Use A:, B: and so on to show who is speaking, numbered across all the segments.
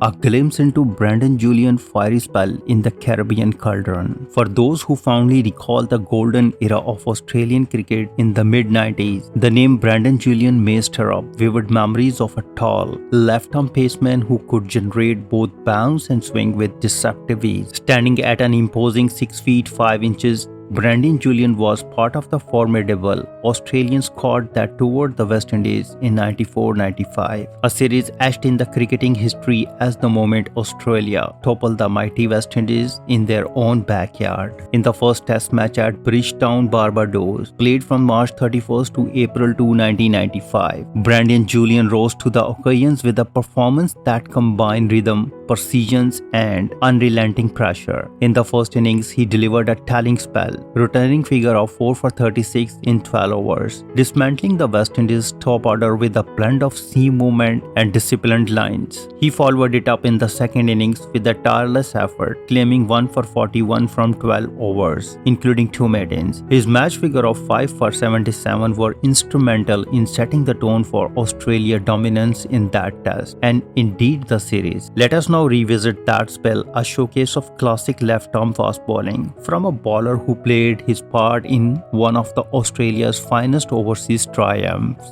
A: A glimpse into Brendon Julian's fiery spell in the Caribbean cauldron. For those who fondly recall the golden era of Australian cricket in the mid-90s, the name Brendon Julian may stir up vivid memories of a tall, left-arm paceman who could generate both bounce and swing with deceptive ease. Standing at an imposing 6 feet 5 inches, Brendon Julian was part of the formidable Australian squad that toured the West Indies in 94-95, a series etched in the cricketing history as the moment Australia toppled the mighty West Indies in their own backyard. In the first test match at Bridgetown, Barbados, played from March 31st to April 2, 1995, Brendon Julian rose to the occasions with a performance that combined rhythm, precision and unrelenting pressure. In the first innings, he delivered a telling spell, returning figure of 4 for 36 in 12 overs, dismantling the West Indies top order with a blend of seam movement and disciplined lines. He followed it up in the second innings with a tireless effort, claiming 1 for 41 from 12 overs, including 2 maidens. His match figure of 5 for 77 were instrumental in setting the tone for Australia dominance in that test, and indeed the series. Let us now revisit that spell, a showcase of classic left-arm fast bowling from a bowler who played his part in one of the Australia's finest overseas triumphs.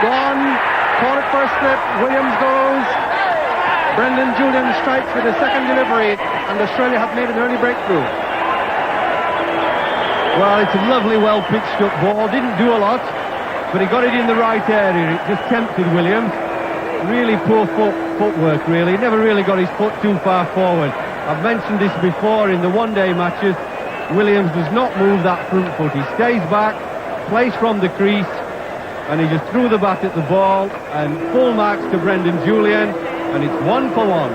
B: Gone, caught it for a slip, Williams goes, Brendon Julian strikes with his second delivery, and Australia have made an early breakthrough.
C: Well, it's a lovely, well-pitched up ball, didn't do a lot, but he got it in the right area, it just tempted Williams. Really poor footwork, really. He never really got his foot too far forward. I've mentioned this before in the one-day matches. Williams does not move that front foot. He stays back, plays from the crease, and he just threw the bat at the ball, and full marks to Brendon Julian, and it's 1 for 1.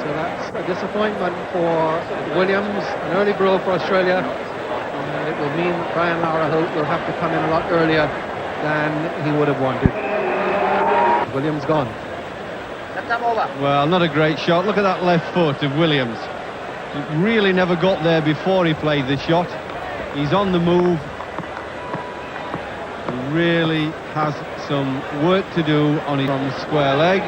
B: So that's a disappointment for Williams, an early blow for Australia, and it will mean that Brian Lara Holt will have to come in a lot earlier than he would have wanted. Williams gone.
C: Well, not a great shot. Look at that left foot of Williams. He really never got there before he played the shot. He's on the move. He really has some work to do on his square leg.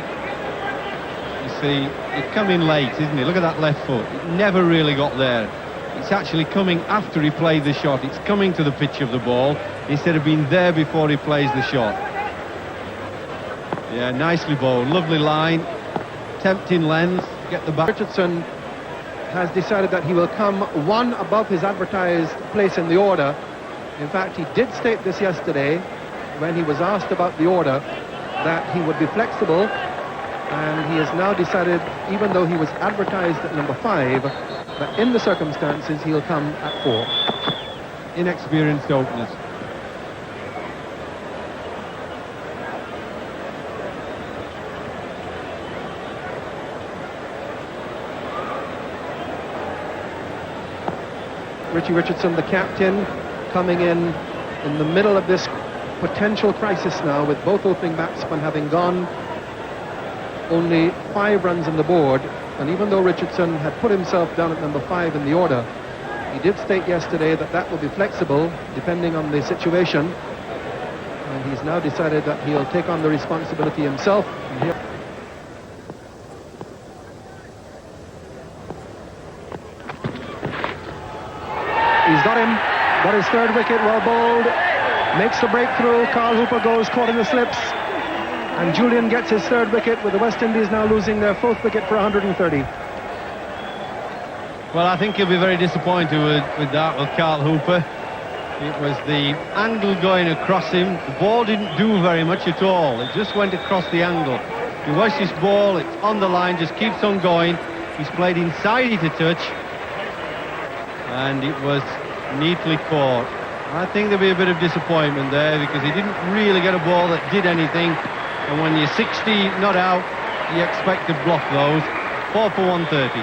C: You see, he's coming late, isn't he? Look at that left foot. He never really got there. It's actually coming after he played the shot. It's coming to the pitch of the ball instead of being there before he plays the shot. Yeah, nicely bowled. Lovely line. Tempting length. Get the back.
B: Richardson has decided that he will come 1 above his advertised place in the order. In fact, he did state this yesterday when he was asked about the order that he would be flexible, and he has now decided, even though he was advertised at number 5, that in the circumstances he'll come at 4.
C: Inexperienced openers.
B: Richie Richardson, the captain, coming in the middle of this potential crisis now, with both opening batsmen having gone. Only 5 runs on the board, and even though Richardson had put himself down at number 5 in the order, he did state yesterday that that will be flexible depending on the situation, and he's now decided that he'll take on the responsibility himself. And here he's got him, got his 3rd wicket, well bowled, makes the breakthrough. Carl Hooper goes caught in the slips, and Julian gets his 3rd wicket, with the West Indies now losing their 4th wicket for 130.
C: Well, I think he'll be very disappointed with that, with Carl Hooper. It was the angle going across him. The ball didn't do very much at all. It just went across the angle. You watch this ball, it's on the line, just keeps on going. He's played inside it a touch, and it was neatly caught. I think there'll be a bit of disappointment there, because he didn't really get a ball that did anything, and when you're 60 not out, you expect to block those. 4 for 130.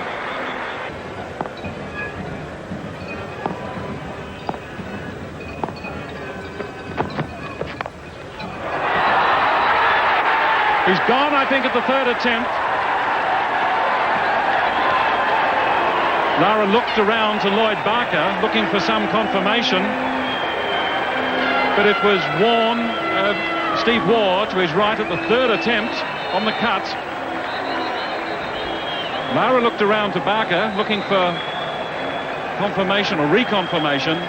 D: He's gone, I think, at the 3rd attempt. Lara looked around to Lloyd Barker, looking for some confirmation, but it was Warne Steve Waugh to his right at the third attempt on the cut. Lara looked around to Barker, looking for confirmation or reconfirmation.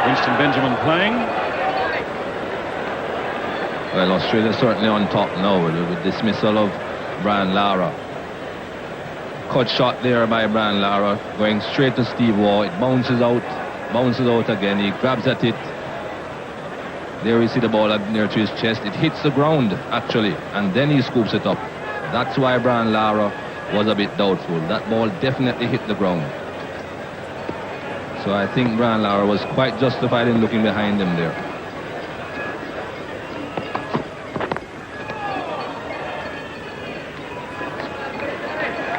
D: Winston Benjamin playing.
E: Well, Australia's certainly on top now with the dismissal of Brian Lara. Cut shot there by Brian Lara, going straight to Steve Waugh. It bounces out again. He grabs at it. There you see the ball near to his chest. It hits the ground, actually, and then he scoops it up. That's why Brian Lara was a bit doubtful. That ball definitely hit the ground. So I think Brian Lara was quite justified in looking behind him there.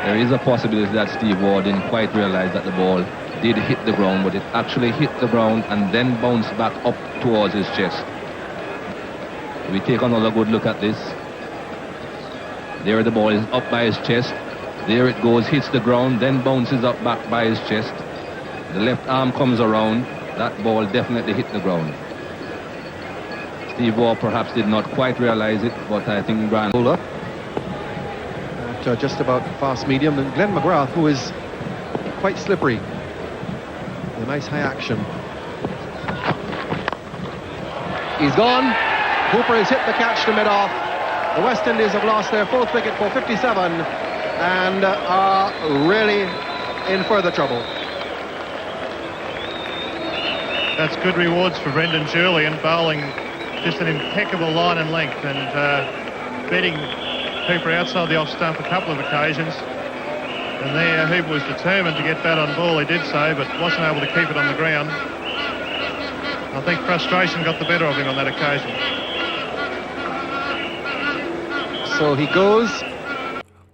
E: There is a possibility that Steve Waugh didn't quite realize that the ball did hit the ground, but it actually hit the ground and then bounced back up towards his chest. We take another good look at this. There the ball is up by his chest. There it goes, hits the ground, then bounces up back by his chest. The left arm comes around. That ball definitely hit the ground. Steve Waugh perhaps did not quite realize it, but I think Brian...
B: Bowler at just about fast medium, and Glenn McGrath, who is quite slippery. A nice high action. He's gone. Hooper has hit the catch to mid-off. The West Indies have lost their fourth wicket for 57 and are really in further trouble.
F: That's good rewards for Brendon Julian, bowling just an impeccable line and length, and beating Hooper outside the off stump a couple of occasions. And there Hooper was determined to get bat on ball, he did so, but wasn't able to keep it on the ground. I think frustration got the better of him on that occasion.
B: So he goes.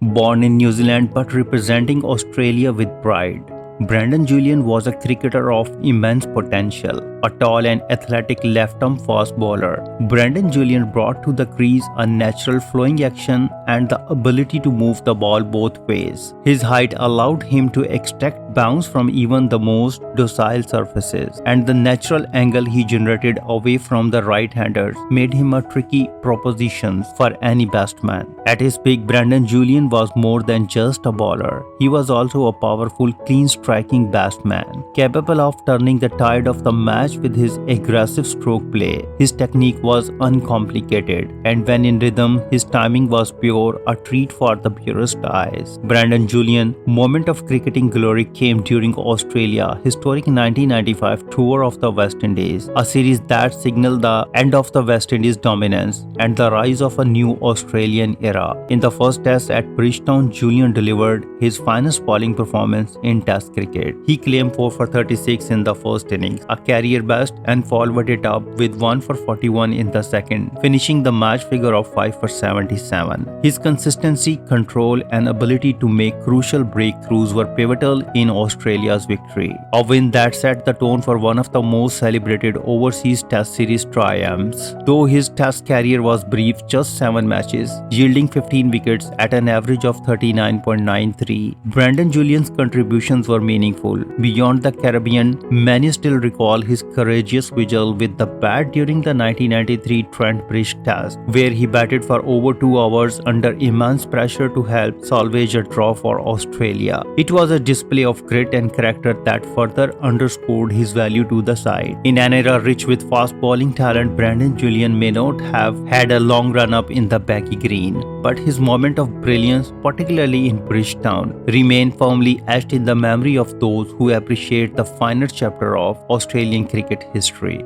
A: Born in New Zealand but representing Australia with pride, Brendon Julian was a cricketer of immense potential. A tall and athletic left-arm fast bowler, Brendon Julian brought to the crease a natural flowing action and the ability to move the ball both ways. His height allowed him to extract bounce from even the most docile surfaces, and the natural angle he generated away from the right-handers made him a tricky proposition for any batsman. At his peak, Brendon Julian was more than just a bowler. He was also a powerful, clean striking batsman, capable of turning the tide of the match with his aggressive stroke play. His technique was uncomplicated, and when in rhythm, his timing was pure, a treat for the purest eyes. Brendon Julian's moment of cricketing glory came during Australia's historic 1995 tour of the West Indies, a series that signaled the end of the West Indies dominance and the rise of a new Australian era. In the first test at Bridgetown, Julian delivered his finest bowling performance in Test cricket. He claimed 4 for 36 in the first innings, a career best, and followed it up with 1 for 41 in the second, finishing the match figure of 5 for 77. His consistency, control, and ability to make crucial breakthroughs were pivotal in Australia's victory, a win that set the tone for one of the most celebrated overseas Test series triumphs. Though his Test career was brief, just 7 matches, yielding 15 wickets at an average of 39.93, Brendon Julian's contributions were meaningful. Beyond the Caribbean, many still recall his courageous vigil with the bat during the 1993 Trent Bridge Test, where he batted for over 2 hours under immense pressure to help salvage a draw for Australia. It was a display of grit and character that further underscored his value to the side. In an era rich with fast bowling talent, Brendon Julian may not have had a long run-up in the baggy green, but his moment of brilliance, particularly in Bridgetown, remained firmly etched in the memory of those who appreciate the finer chapter of Australian cricket history.